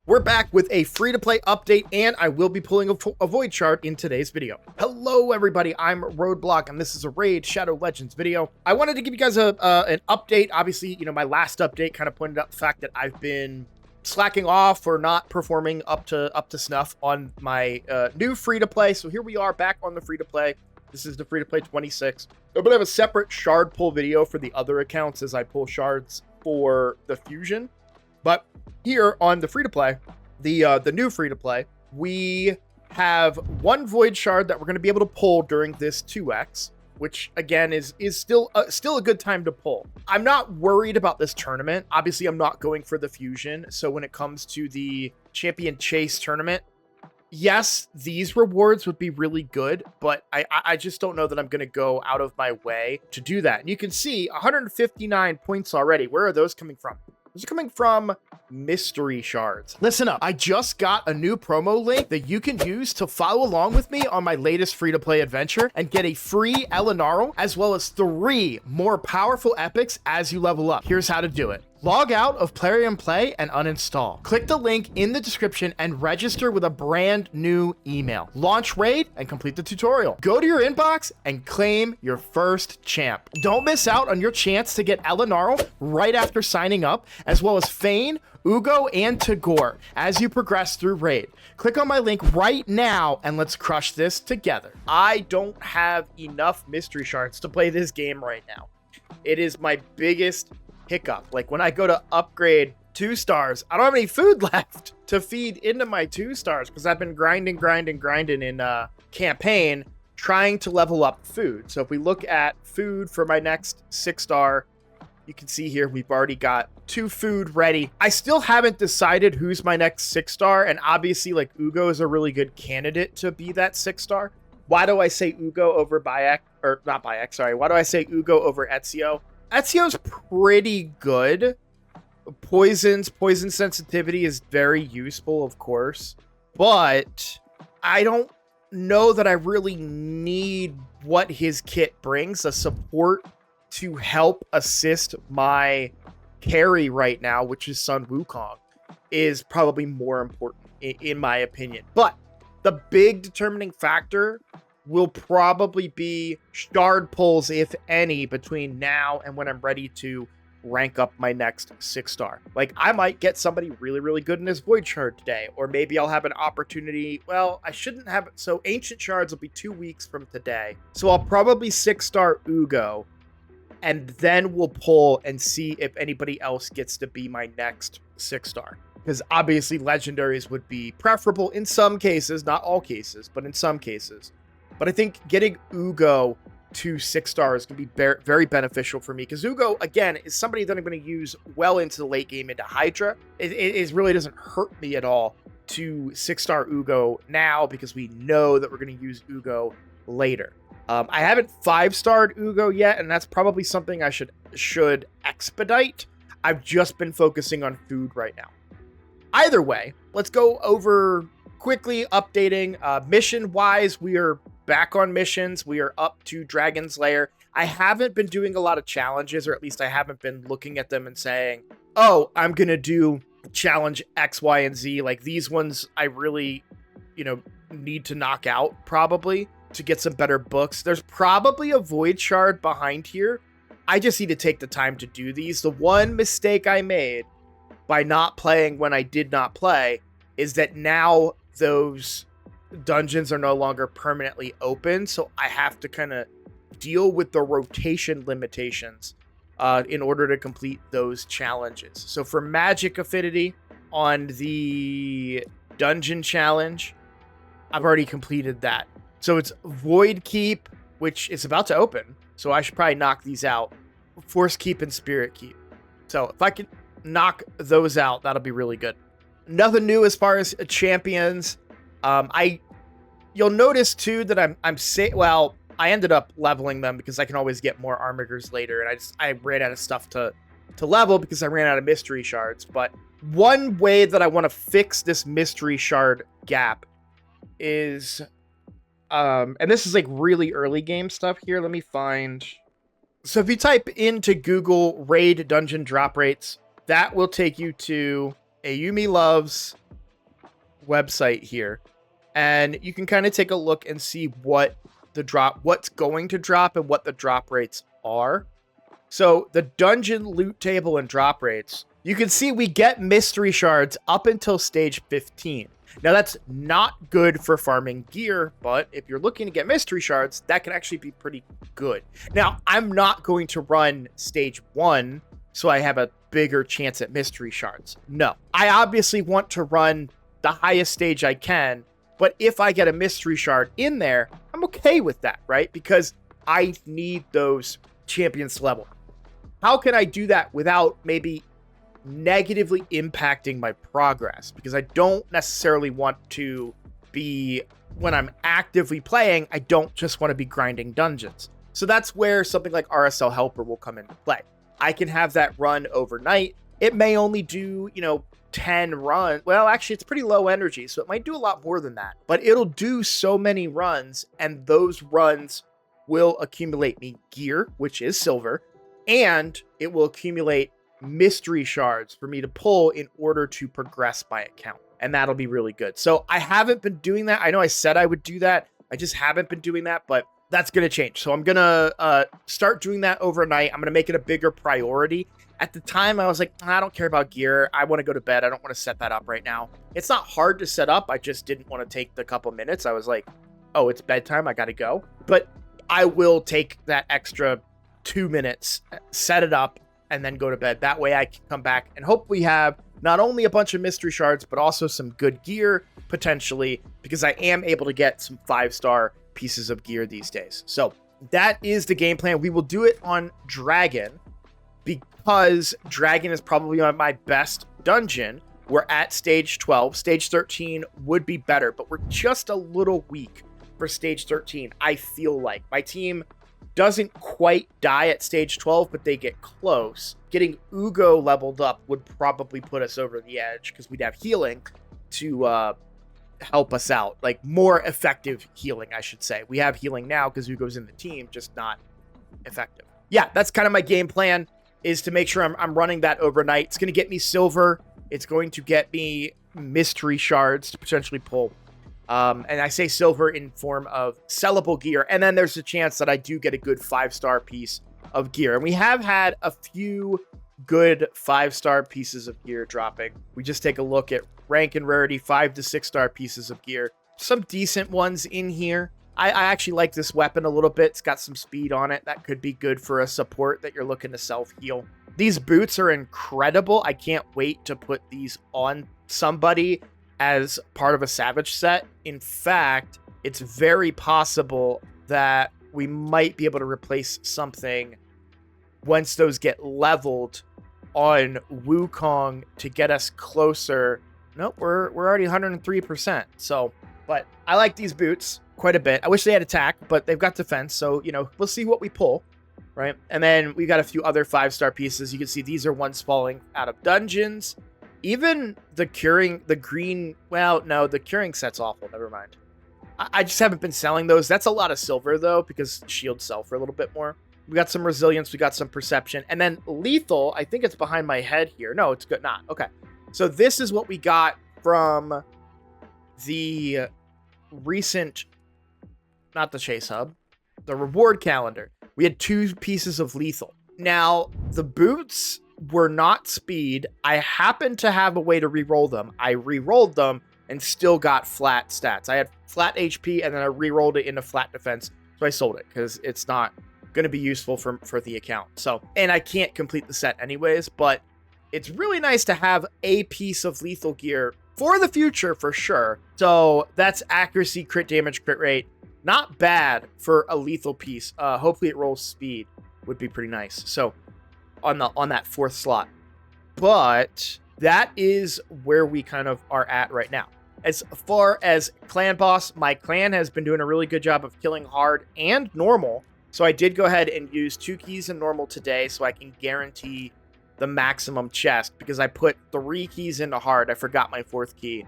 We're back with a free-to-play update, and I will be pulling a void shard in today's video. Hello, everybody. I'm Roadblock, and this is a Raid Shadow Legends video. I wanted to give you guys an update. Obviously, you know, my last update kind of pointed out the fact that I've been slacking off or not performing up to snuff on my new free-to-play. So here we are back on the free-to-play. This is the free-to-play 26. I'm going to have a separate shard pull video for the other accounts as I pull shards for the fusion. But here on the free-to-play, the new free-to-play, we have one void shard that we're going to be able to pull during this 2x, which again is still a good time to pull. I'm not worried about this tournament. Obviously, I'm not going for the fusion. So when it comes to the champion chase tournament, yes, these rewards would be really good, but I just don't know that I'm going to go out of my way to do that. And you can see 159 points already. Where are those coming from? Those are coming from mystery shards. Listen up. I just got a new promo link that you can use to follow along with me on my latest free-to-play adventure and get a free Elenaril, as well as 3 more powerful epics as you level up. Here's how to do it. Log out of Plarium Play and uninstall. Click the link in the description and register with a brand new email. Launch Raid and complete the tutorial. Go to your inbox and claim your first champ. Don't miss out on your chance to get Elenaril right after signing up, as well as Fayne, Uugo, and Tagoar as you progress through Raid. Click on my link right now and let's crush this together. I don't have enough mystery shards to play this game right now. It is my biggest hiccup. Like when I go to upgrade 2 stars, I don't have any food left to feed into my 2 stars because I've been grinding in campaign trying to level up food. So if we look at food for my next 6-star, you can see here we've already got 2 food ready. I still haven't decided who's my next 6-star, and obviously like Uugo is a really good candidate to be that 6-star. Why do I say Uugo over Bayek, or not Bayek, sorry. Why do I say Uugo over Ezio? Ezio's pretty good. Poison sensitivity is very useful, of course, but I don't know that I really need what his kit brings. A support to help assist my carry right now, which is Sun Wukong, is probably more important in my opinion. But the big determining factor will probably be shard pulls, if any, between now and when I'm ready to rank up my next 6-star. Like, I might get somebody really, really good in this void shard today, or maybe I'll have an opportunity. Well, I shouldn't have it. So ancient shards will be 2 weeks from today. So I'll probably 6-star Uugo, and then we'll pull and see if anybody else gets to be my next 6-star. Because obviously legendaries would be preferable in some cases, not all cases, but in some cases. But I think getting Uugo to 6 stars can be very beneficial for me, because Uugo, again, is somebody that I'm going to use well into the late game into Hydra. It really doesn't hurt me at all to 6-star Uugo now, because we know that we're going to use Uugo later. I haven't 5-starred Uugo yet, and that's probably something I should expedite. I've just been focusing on food right now. Either way, let's go over quickly updating mission-wise. We are back on missions. We are up to Dragon's Lair. I haven't been doing a lot of challenges, or at least I haven't been looking at them and saying, oh, I'm going to do challenge X, Y, and Z. Like these ones I really, need to knock out probably to get some better books. There's probably a void shard behind here. I just need to take the time to do these. The one mistake I made by not playing when I did not play is that now those dungeons are no longer permanently open, so I have to kind of deal with the rotation limitations in order to complete those challenges. So for magic affinity on the dungeon challenge, I've already completed that. So it's Void Keep, which is about to open, so I should probably knock these out. Force Keep and Spirit Keep. So if I can knock those out, that'll be really good. Nothing new as far as champions. You'll notice too that I ended up leveling them because I can always get more armigers later, and I ran out of stuff to level because I ran out of mystery shards. But one way that I want to fix this mystery shard gap is, and this is like really early game stuff here. Let me find. So if you type into Google raid dungeon drop rates, that will take you to Ayumi Loves website here, and you can kind of take a look and see what's going to drop and what the drop rates are. So the dungeon loot table and drop rates, you can see we get mystery shards up until stage 15. Now that's not good for farming gear, but if you're looking to get mystery shards, that can actually be pretty good. Now, I'm not going to run stage 1 so I have a bigger chance at mystery shards. No, I obviously want to run the highest stage I can, but if I get a mystery shard in there, I'm okay with that, right? Because I need those champions level. How can I do that without maybe negatively impacting my progress? Because I don't necessarily want to be, when I'm actively playing, I don't just want to be grinding dungeons. So that's where something like RSL Helper will come into play. I can have that run overnight. It may only do, 10 runs. Well, actually, it's pretty low energy, so it might do a lot more than that. But it'll do so many runs, and those runs will accumulate me gear, which is silver, and it will accumulate mystery shards for me to pull in order to progress my account. And that'll be really good. So I haven't been doing that. I know I said I would do that. I just haven't been doing that, but that's going to change. So I'm going to start doing that overnight. I'm going to make it a bigger priority. At the time, I was like, I don't care about gear. I want to go to bed. I don't want to set that up right now. It's not hard to set up. I just didn't want to take the couple minutes. I was like, oh, it's bedtime. I got to go. But I will take that extra 2 minutes, set it up, and then go to bed. That way I can come back and hopefully have not only a bunch of mystery shards, but also some good gear, potentially, because I am able to get some 5-star pieces of gear these days. So that is the game plan. We will do it on Dragon, because Dragon is probably my best dungeon. We're at stage 12. Stage 13 would be better, but we're just a little weak for stage 13. I feel like my team doesn't quite die at stage 12, but they get close. Getting Uugo leveled up would probably put us over the edge, because we'd have healing to help us out. Like, more effective healing, I should say. We have healing now because Uugo's in the team, just not effective. Yeah, that's kind of my game plan, is to make sure I'm running that overnight. It's going to get me silver. It's going to get me mystery shards to potentially pull. And I say silver in form of sellable gear. And then there's a chance that I do get a good 5-star piece of gear. And we have had a few good 5-star pieces of gear dropping. We just take a look at rank and rarity, 5 to 6-star pieces of gear. Some decent ones in here. I actually like this weapon a little bit. It's got some speed on it. That could be good for a support that you're looking to self-heal. These boots are incredible. I can't wait to put these on somebody as part of a Savage set. In fact, it's very possible that we might be able to replace something once those get leveled on Wukong to get us closer. Nope, we're already 103%. So, but I like these boots quite a bit. I wish they had attack, but they've got defense. So, we'll see what we pull, right? And then we got a few other 5-star pieces. You can see these are ones falling out of dungeons. Even the curing set's awful. Never mind. I just haven't been selling those. That's a lot of silver, though, because shields sell for a little bit more. We got some resilience. We got some perception. And then lethal, I think it's behind my head here. No, it's good. Not. Okay. So this is what we got from the recent, not the chase hub, the reward calendar. We had 2 pieces of lethal. Now, the boots were not speed. I happened to have a way to re-roll them. I re-rolled them and still got flat stats. I had flat HP, and then I re-rolled it into flat defense, so I sold it because it's not going to be useful for the account. So, and I can't complete the set anyways, but it's really nice to have a piece of lethal gear for the future for sure. So that's accuracy, crit damage, crit rate. Not bad for a lethal piece. Hopefully it rolls speed would be pretty nice. So on that 4th slot. But that is where we kind of are at right now. As far as clan boss, my clan has been doing a really good job of killing hard and normal. So I did go ahead and use 2 keys in normal today so I can guarantee the maximum chest, because I put 3 keys into hard. I forgot my 4th key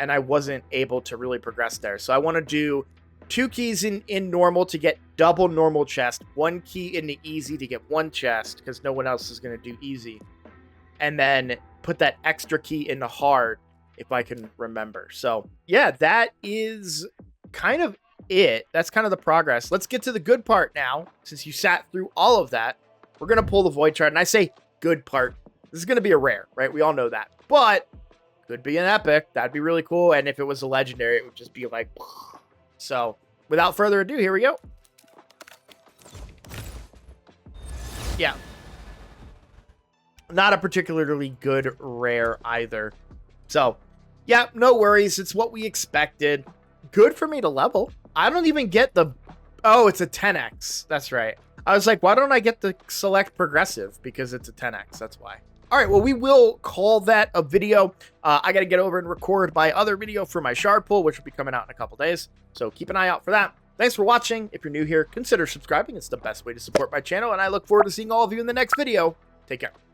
and I wasn't able to really progress there. So I want to do 2 keys in normal to get double normal chest, 1 key into easy to get 1 chest, because no one else is going to do easy, and then put that extra key into hard if I can remember. So yeah, that is kind of it. That's kind of the progress. Let's get to the good part now. Since you sat through all of that, we're going to pull the void shard. And I say good part. This is going to be a rare, right? We all know that. But could be an epic. That'd be really cool. And if it was a legendary, it would just be like... So without further ado, here we go. Yeah. Not a particularly good rare either. So, yeah, no worries. It's what we expected. Good for me to level. I don't even get the... Oh, it's a 10x. That's right. I was like, why don't I get the select progressive? Because it's a 10x. That's why. All right, well, we will call that a video. I got to get over and record my other video for my shard pull, which will be coming out in a couple days. So keep an eye out for that. Thanks for watching. If you're new here, consider subscribing. It's the best way to support my channel, and I look forward to seeing all of you in the next video. Take care.